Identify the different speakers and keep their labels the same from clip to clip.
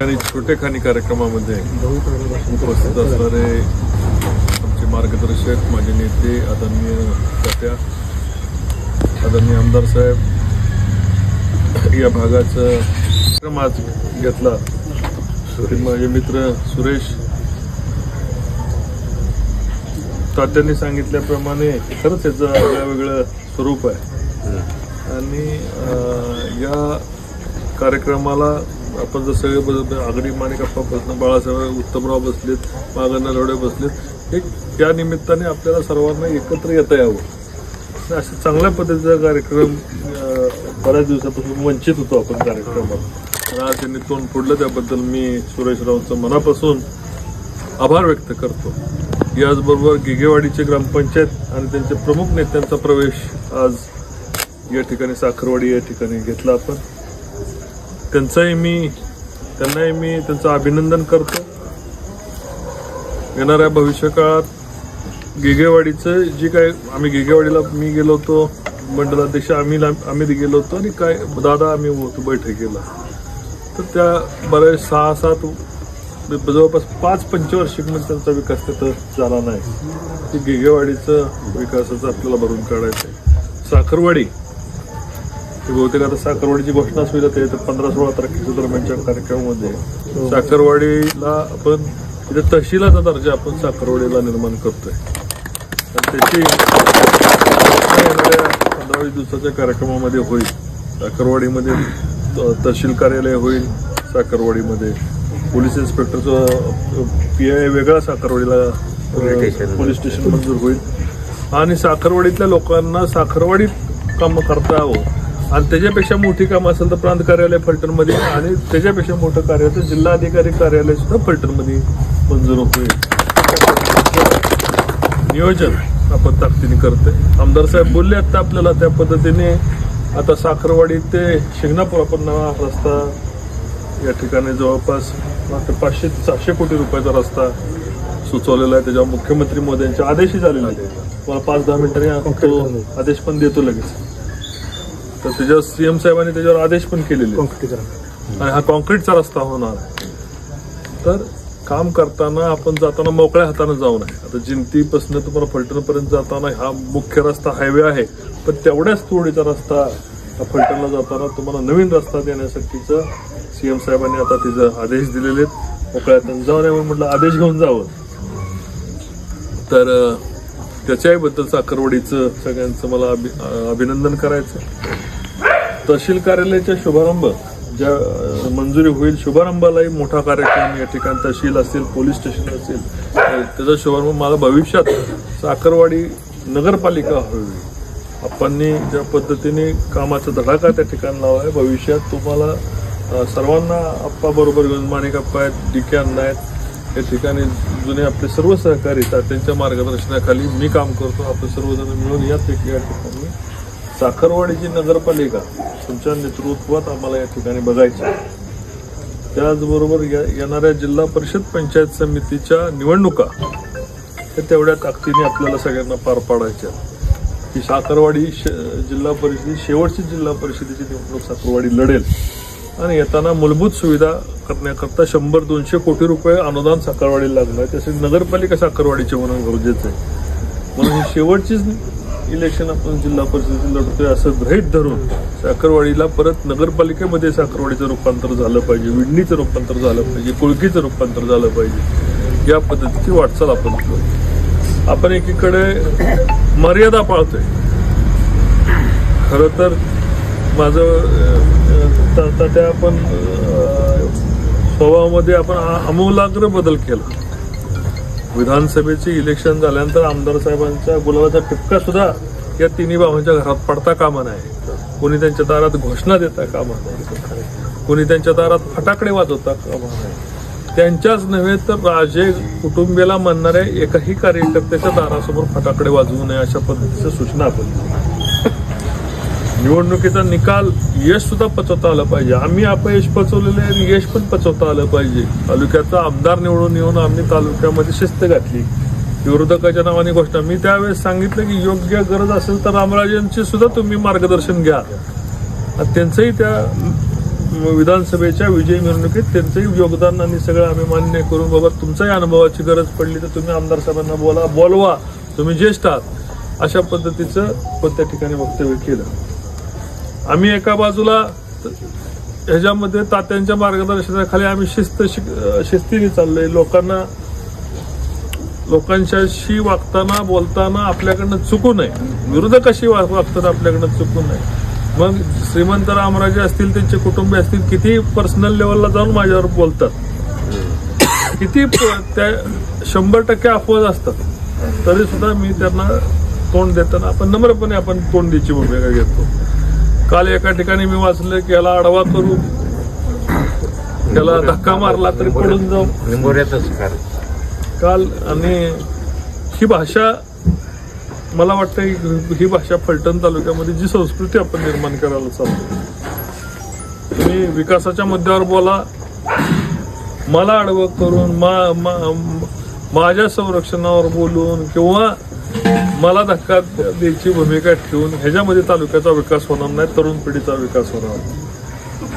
Speaker 1: ठिकाणी छोटेखानी कार्यक्रमामध्ये उपस्थित असणारे आमचे मार्गदर्शक, माझे नेते, आदरणीय तात्या, आदरणीय आमदार साहेब, या भागाचा कार्यक्रम आज घेतला. माझे मित्र सुरेश, तात्यांनी सांगितल्याप्रमाणे खरंच याचं वेगळं स्वरूप आहे आणि या कार्यक्रमाला आपण जर सगळे आगडी माणिकप्पापासून बाळासाहेब उत्तमराव बसलेत, मागं नरवडे बसलेत, हे त्या निमित्ताने आपल्याला सर्वांना एकत्र येता यावं. अशा चांगल्या पद्धतीचा कार्यक्रम बऱ्याच दिवसापासून वंचित होतो आपण कार्यक्रमात. आज त्यांनी तोंड फोडलं, त्याबद्दल मी सुरेशरावांचं मनापासून आभार व्यक्त करतो. याचबरोबर गिगेवाडीचे ग्रामपंचायत आणि त्यांचे प्रमुख नेत्यांचा प्रवेश आज या ठिकाणी साखरवाडी या ठिकाणी घेतला आपण. त्यांनाही मी त्यांचं अभिनंदन करतो. येणाऱ्या भविष्यकाळात गिगेवाडीचं जी काय आम्ही गिगेवाडीला मी गेलो होतो, मंडलाध्यक्ष आम्ही गेलो होतो आणि काय दादा आम्ही होतो बैठकीला, तर त्या बऱ्याच 6-7 जवळपास 5 पंचवार्षिक मध्ये त्यांचा विकास तिथं झाला नाही. की गिगेवाडीचं विकासाचं आपल्याला भरून काढायचं आहे. साखरवाडी बहुतेक आता साखरवाडीची घोषणा होईल ते 15-16 तारखेच्या दरम्यानच्या कार्यक्रमामध्ये. साखरवाडीला आपण इथे तहसीलाचा दर्जा आपण साखरवाडीला निर्माण करतोय आणि त्याची येणाऱ्या 15-20 दिवसाच्या कार्यक्रमामध्ये होईल. साखरवाडीमध्ये तहसील कार्यालय होईल, साखरवाडीमध्ये पोलीस इन्स्पेक्टरचं PI वेगळा साखरवाडीला पोलीस स्टेशन मंजूर होईल आणि साखरवाडीतल्या लोकांना साखरवाडीत कामं करता यावं आणि त्याच्यापेक्षा मोठी कामं असेल तर प्रांत कार्यालय फलटणमध्ये आणि त्याच्यापेक्षा मोठं कार्य तर जिल्हाधिकारी कार्यालय सुद्धा फलटणमध्ये मंजूर होईल. नियोजन आपण ताकदीने करतोय. आमदार साहेब बोलले आता आपल्याला त्या पद्धतीने आता साखरवाडी ते शिंगणापूर आपण नवा रस्ता या ठिकाणी जवळपास 500-700 कोटी रुपयाचा रस्ता सुचवलेला आहे. त्याच्यावर मुख्यमंत्री मोदींचे आदेशही झालेले आहेत. मला 5-10 मिनिटांनी तो आदेश पण देतो लगेच. तर त्याच्यावर CM साहेबांनी त्याच्यावर आदेश पण केलेले आणि हा कॉन्क्रीटचा रस्ता होणार आहे. तर काम करताना आपण जाताना मोकळ्या हाताने जाऊ नये. आता जिंतीपासून तुम्हाला फलटणपर्यंत जाताना हा मुख्य रस्ता हायवे आहे, पण तेवढ्याच तोडीचा रस्ता फलटणला जाताना तुम्हाला नवीन रस्ता देण्यासाठीचं CM साहेबांनी आता तिचे आदेश दिलेले आहेत. मोकळ्या हाताने जाऊ नये म्हणून म्हटलं आदेश घेऊन जावं. तर त्याच्याबद्दल साखरवाडीचं सगळ्यांचं मला अभिनंदन करायचं. तहसील कार्यालयाचा शुभारंभ ज्या मंजुरी होईल, शुभारंभालाही मोठा कार्यक्रम या ठिकाणी तहसील असेल, पोलीस स्टेशन असेल, त्याचा शुभारंभ मला भविष्यात साखरवाडी नगरपालिका हवी. आपण ज्या पद्धतीने कामाचा धडाका त्या ठिकाणी लावा आहे, भविष्यात तुम्हाला सर्वांना आप्पा बरोबर घेऊन माणिकप्पा आहेत, DK अण्णा आहेत, या ठिकाणी जुने आपले सर्व सहकारी त्यांच्या मार्गदर्शनाखाली मी काम करतो. आपण सर्वजण मिळून या ठिकाणी साखरवाडीची नगरपालिका तुमच्या नेतृत्वात आम्हाला या ठिकाणी बघायची. त्याचबरोबर येणाऱ्या जिल्हा परिषद पंचायत समितीच्या निवडणुका तेवढ्या ताकदीने आपल्याला सगळ्यांना पार पाडायच्या. की साखरवाडी जिल्हा परिषद शेवटची जिल्हा परिषदेची निवडणूक साखरवाडी लढेल आणि येताना मूलभूत सुविधा करण्याकरता 100-200 कोटी रुपये अनुदान साखरवाडीला लागणार. त्यासाठी नगरपालिका साखरवाडीचे होणं गरजेचं आहे. म्हणून ही शेवटचीच इलेक्शन आपण जिल्हा परिषदेची लढतोय असं गृहीत धरून साखरवाडीला परत नगरपालिकेमध्ये साखरवाडीचं रूपांतर झालं पाहिजे, विडणीचं रूपांतर झालं पाहिजे, कुळकीचं रूपांतर झालं पाहिजे. या पद्धतीची वाटचाल आपण करू. आपण एकीकडे मर्यादा पाळतोय. खरं तर माझं त्या आपण स्वभावामध्ये आपण आमूलाग्र बदल केला. विधानसभेचे इलेक्शन झाल्यानंतर आमदार साहेबांच्या गुलाबाचा टिपका सुद्धा या तिन्ही भावांच्या घरात पडता कामा नाही. कोणी त्यांच्या दारात घोषणा देता कामा नाही, कोणी त्यांच्या दारात फटाकडे वाजवता कामा नाही. त्यांच्याच नव्हे तर राजे कुटुंबियाला म्हणणाऱ्या एकाही कार्यकर्त्याच्या दारासमोर फटाकडे वाजवू नये अशा पद्धतीच्या सूचना आपण निवडणुकीचा निकाल यश सुद्धा पचवता आलं पाहिजे. आम्ही अपयश पचवलेले आणि यश पण पचवता आलं पाहिजे. तालुक्याचा आमदार निवडून येऊन आम्ही तालुक्यामध्ये शिस्त घातली. विरोधकाच्या नावाने घोषणा मी त्यावेळेस सांगितलं की योग्य गरज असेल तर रामराजेंचे सुद्धा तुम्ही मार्गदर्शन घ्या. त्यांचंही त्या विधानसभेच्या विजयी मिरवणुकीत त्यांचंही योगदान आणि सगळं आम्ही मान्य करून बाबा तुमच्याही अनुभवाची गरज पडली तर तुम्ही आमदार साहेबांना बोलवा, तुम्ही ज्येष्ठ आहात, अशा पद्धतीचं पण त्या ठिकाणी वक्तव्य केलं. आम्ही एका बाजूला ह्याच्यामध्ये तात्यांच्या मार्गदर्शनाखाली आम्ही शिस्तीने चाललोय. लोकांच्याशी वागताना बोलताना आपल्याकडनं चुकू नये, विरोधकाशी वागताना आपल्याकडनं चुकू नये. मग श्रीमंत रामराजे असतील, त्यांचे कुटुंबीय असतील, किती पर्सनल लेवलला जाऊन माझ्यावर बोलतात, किती त्या 100% अपवाद असतात, तरी सुद्धा मी त्यांना तोंड देताना आपण नम्रपणे आपण तोंड द्यायची भूमिका घेतो. काल एका ठिकाणी मी वाचलं की याला आडवा करू, त्याला धक्का मारला तरी पडून जाऊ काल. आणि ही भाषा मला वाटतं ही भाषा फलटण तालुक्यामध्ये जी संस्कृती आपण निर्माण करायला चालतो, तुम्ही विकासाच्या मुद्द्यावर बोला, मला आडवं करून माझ्या संरक्षणावर बोलून किंवा मला धक्का द्यायची भूमिका ठेवून ह्याच्यामध्ये तालुक्याचा विकास होणार नाही, तरुण पिढीचा विकास होणार.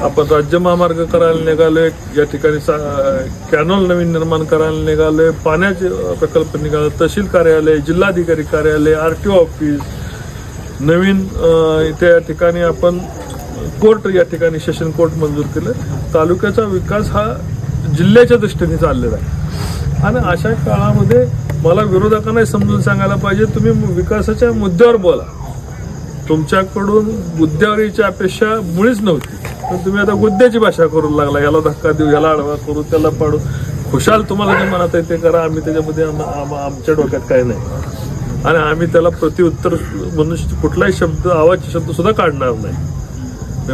Speaker 1: आपण राज्य महामार्ग करायला निघालोय, या ठिकाणी कॅनॉल नवीन निर्माण करायला निघालोय, पाण्याचे प्रकल्प निघाले, तहसील कार्यालय, जिल्हाधिकारी कार्यालय, आरटीओ ऑफिस नवीन, त्या ठिकाणी आपण कोर्ट, या ठिकाणी सेशन कोर्ट मंजूर केलं. तालुक्याचा विकास हा जिल्ह्याच्या दृष्टीने चाललेला आहे. आणि अशा काळामध्ये मला विरोधकांना समजून सांगायला पाहिजे, तुम्ही विकासाच्या मुद्द्यावर बोला, तुमच्याकडून गुद्द्यावरीची अपेक्षा मुळीच नव्हती, पण तुम्ही आता गुद्द्याची भाषा करू लागला, याला धक्का देऊ, याला आडवा करू, त्याला पाडू. खुशाल तुम्हाला जे म्हणत आहे ते करा, आम्ही त्याच्यामध्ये आमच्या डोक्यात काय नाही. आणि आम्ही त्याला प्रत्युत्तर म्हणून कुठलाही शब्द, आवाजचे शब्द सुद्धा काढणार नाही.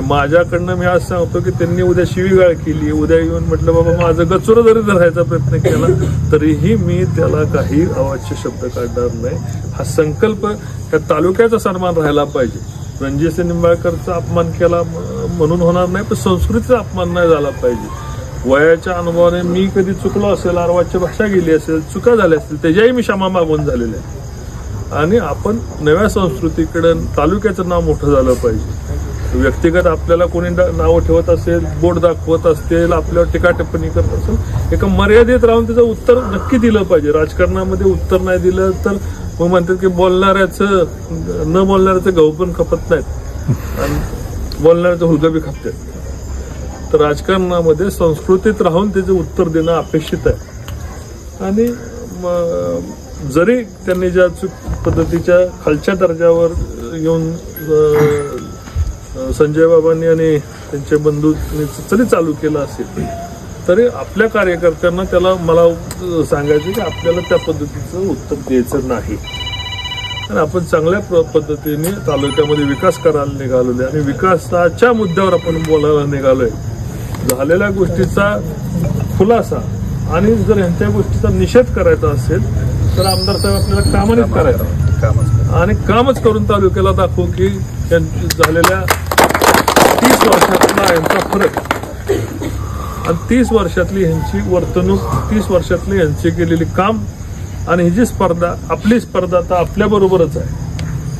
Speaker 1: माझ्याकडनं मी आज सांगतो की त्यांनी उद्या शिवीगाळ केली, उद्या येऊन म्हटलं बाबा माझं गचुरं जरी धरायचा प्रयत्न केला तरीही मी त्याला काही आवाजचे शब्द काढणार नाही. हा संकल्प या तालुक्याचा सन्मान राहायला पाहिजे. रणजित निंबाळकरचा अपमान केला म्हणून होणार नाही, पण संस्कृतीचा अपमान नाही झाला पाहिजे. वयाच्या अनुभवाने मी कधी चुकलो असेल, अर्वाच्य भाषा गेली असेल, चुका झाल्या असतील, त्याच्याही मी क्षमा मागून झालेले आहे. आणि आपण नव्या संस्कृतीकडे तालुक्याचं नाव मोठं झालं पाहिजे. व्यक्तिगत आपल्याला कोणी नावं ठेवत असेल, बोट दाखवत असेल, आपल्यावर टीका टिप्पणी करत असेल, एका मर्यादेत राहून त्याचं उत्तर नक्की दिलं पाहिजे. राजकारणामध्ये उत्तर नाही दिलं तर मग म्हणतात की न बोलणाऱ्याचं गहू पण खपत नाहीत आणि बोलणाऱ्याचं हुलगं बी खपतात. तर राजकारणामध्ये संस्कृतीत राहून त्याचं उत्तर देणं अपेक्षित आहे. आणि जरी त्यांनी ज्या पद्धतीच्या खालच्या दर्जावर येऊन संजय बाबांनी आणि त्यांच्या बंधूंनी जरी चालू केलं असेल तरी आपल्या कार्यकर्त्यांना मला सांगायचं की आपल्याला त्या पद्धतीचं उत्तर द्यायचं नाही. आणि आपण चांगल्या पद्धतीने तालुक्यामध्ये विकास करायला निघालोय आणि विकासाच्या मुद्द्यावर आपण बोलायला निघालोय. झालेल्या गोष्टीचा खुलासा आणि जर ह्यांच्या गोष्टीचा निषेध करायचा असेल तर आमदार साहेब आपल्याला कामानेच करायचं आणि कामच करून तालुक्याला दाखवू की झालेल्या 30 वर्षातला यांचा फरक आणि 30 वर्षातली ह्यांची वर्तणूक, 30 वर्षातली ह्यांची केलेली काम आणि ही जी स्पर्धा, आपली स्पर्धा आता आपल्याबरोबरच आहे.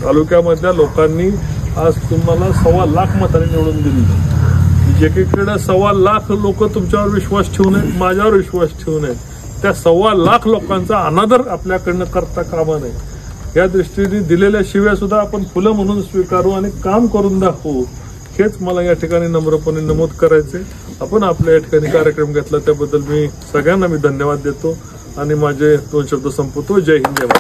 Speaker 1: तालुक्यामधल्या लोकांनी आज तुम्हाला 1.25 लाख मतांनी निवडून दिली. एकीकडे 1.25 लाख लोक तुमच्यावर विश्वास ठेवून आहेत, माझ्यावर विश्वास ठेवून आहेत. त्या 1.25 लाख लोकांचा अनादर आपल्याकडनं करता कामा नये. या दृष्टीने दिलेल्या शिव्या सुद्धा आपण फुलं म्हणून स्वीकारू आणि काम करून दाखवू, हेच मला या ठिकाणी नम्रपणे नमूद करायचे. आपण आपल्या या ठिकाणी कार्यक्रम घेतला त्याबद्दल मी सगळ्यांना धन्यवाद देतो आणि माझे 2 शब्द संपवतो. जय हिंद, जय महाराष्ट्र.